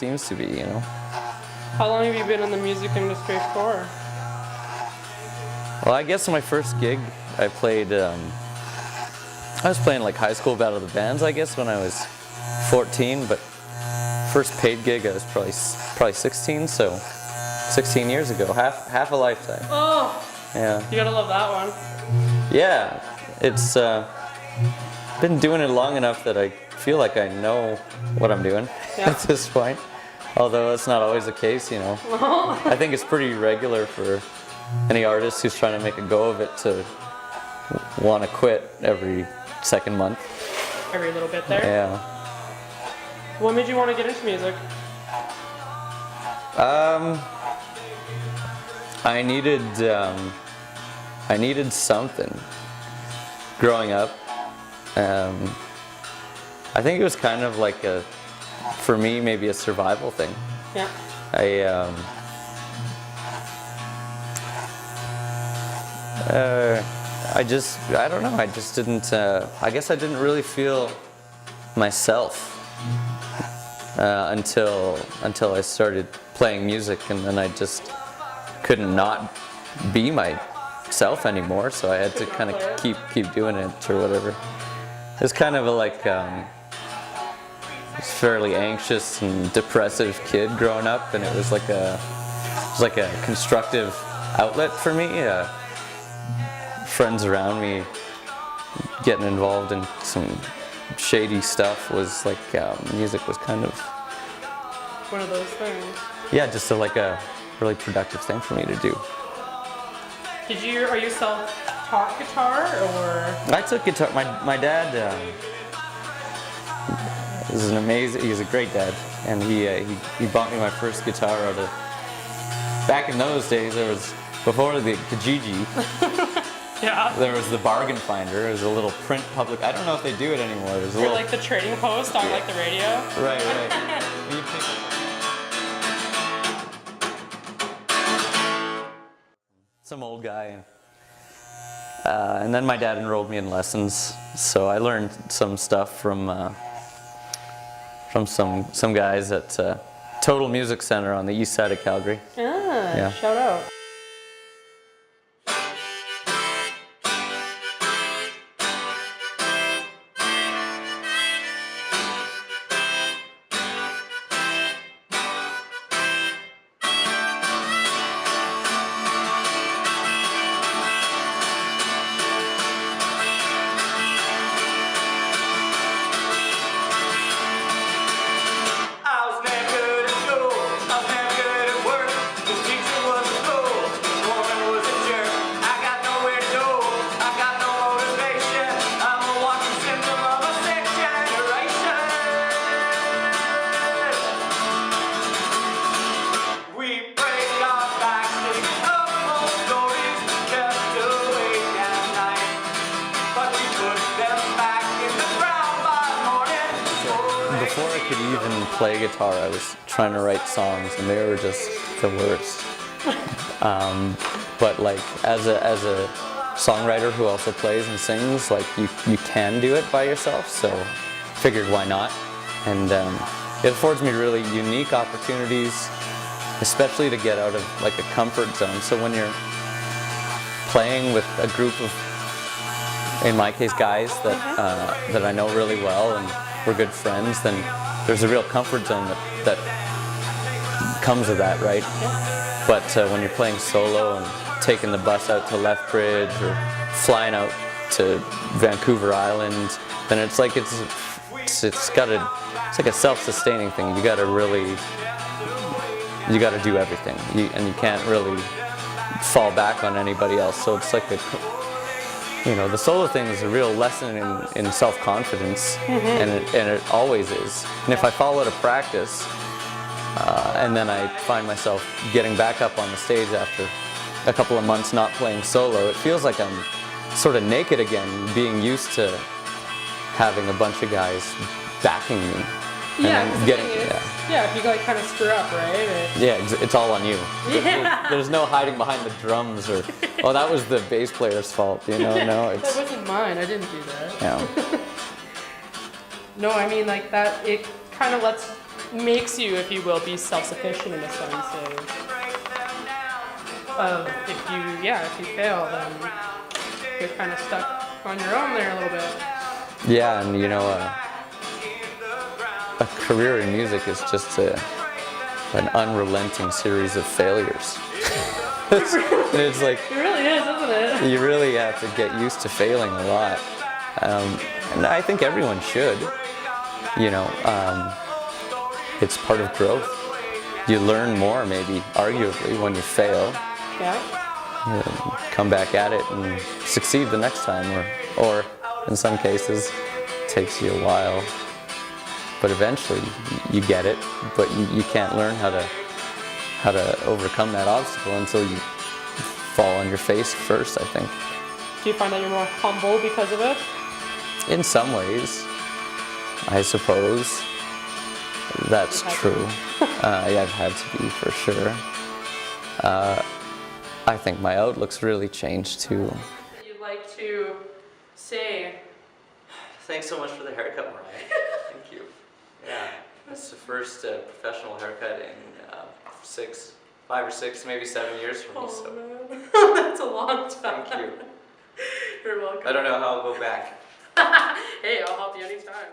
seems to be, you know. How long have you been in the music industry for? Well, I guess my first gig, I played, I was playing like high school battle of the bands, I guess, when I was 14, but first paid gig I was probably 16, so 16 years ago, half a lifetime. Oh, Yeah. you gotta love that one. Yeah, it's been doing it long enough that I feel like I know what I'm doing Yeah. at this point. Although that's not always the case, you know. I think it's pretty regular for any artist who's trying to make a go of it to want to quit every second month. Every little bit there. Yeah. What made you want to get into music? I needed something growing up. I think it was kind of like for me, maybe a survival thing. Yeah. I don't know, I just didn't, I guess I didn't really feel myself until I started playing music, and then I just couldn't not be myself anymore, so I had to kind of keep doing it or whatever. It's kind of a fairly anxious and depressive kid growing up, and it was like a constructive outlet for me. Friends around me getting involved in some shady stuff was like, music was kind of One of those things. yeah, just a really productive thing for me to do. Are you self-taught guitar, or? I took guitar. My dad is he's a great dad, and he bought me my first guitar out of, back in those days, before the Kijiji, Yeah. there was the Bargain Finder. It was a little print public, I don't know if they do it anymore. It was a Or little, like the trading post on like the radio. right. And you pick- some old guy. And then my dad enrolled me in lessons, so I learned some stuff from some guys at Total Music Center on the east side of Calgary. Yeah. Shout out. Before I could even play guitar, I was trying to write songs, and they were just the worst. But like as a songwriter who also plays and sings, like you can do it by yourself. So figured why not, and it affords me really unique opportunities, especially to get out of like a comfort zone. So when you're playing with a group of, in my case, guys that I know really well and we're good friends, then there's a real comfort zone that comes with that, right? But when you're playing solo and taking the bus out to Lethbridge or flying out to Vancouver Island, then it's like it's like a self-sustaining thing. You got to do everything, and you can't really fall back on anybody else. So it's like the solo thing is a real lesson in self-confidence, and it always is. And if I fall out of practice, and then I find myself getting back up on the stage after a couple of months not playing solo, it feels like I'm sort of naked again, being used to having a bunch of guys backing me. Yeah, And yeah, if you like kind of screw up, right? Yeah, it's all on you. Yeah. There's no hiding behind the drums or, oh, that was the bass player's fault, you know? No, That wasn't mine. I didn't do that. yeah. No, I mean like that. It kind of lets makes you, if you will, be self-sufficient in a sense of if you fail, then you're kind of stuck on your own there a little bit. Yeah, and you know, a career in music is just an unrelenting series of failures. It's like It really is, isn't it? you really have to get used to failing a lot, and I think everyone should. You know, it's part of growth. You learn more, maybe, arguably, when you fail. Yeah. You come back at it and succeed the next time, or in some cases, it takes you a while. But eventually, you get it. But you can't learn how to overcome that obstacle until you fall on your face first, I think. Do you find that you're more humble because of it? In some ways, I suppose that's true. Yeah, I've had to be for sure. I think my outlook's really changed too. You'd like to say? Thanks so much for the haircut, Mariah. Thank you. Yeah, that's the first professional haircut in 5 or 6, maybe 7 years for me. So Man. That's a long time. thank you. You're welcome. I don't know how I'll go back. Hey, I'll help you anytime.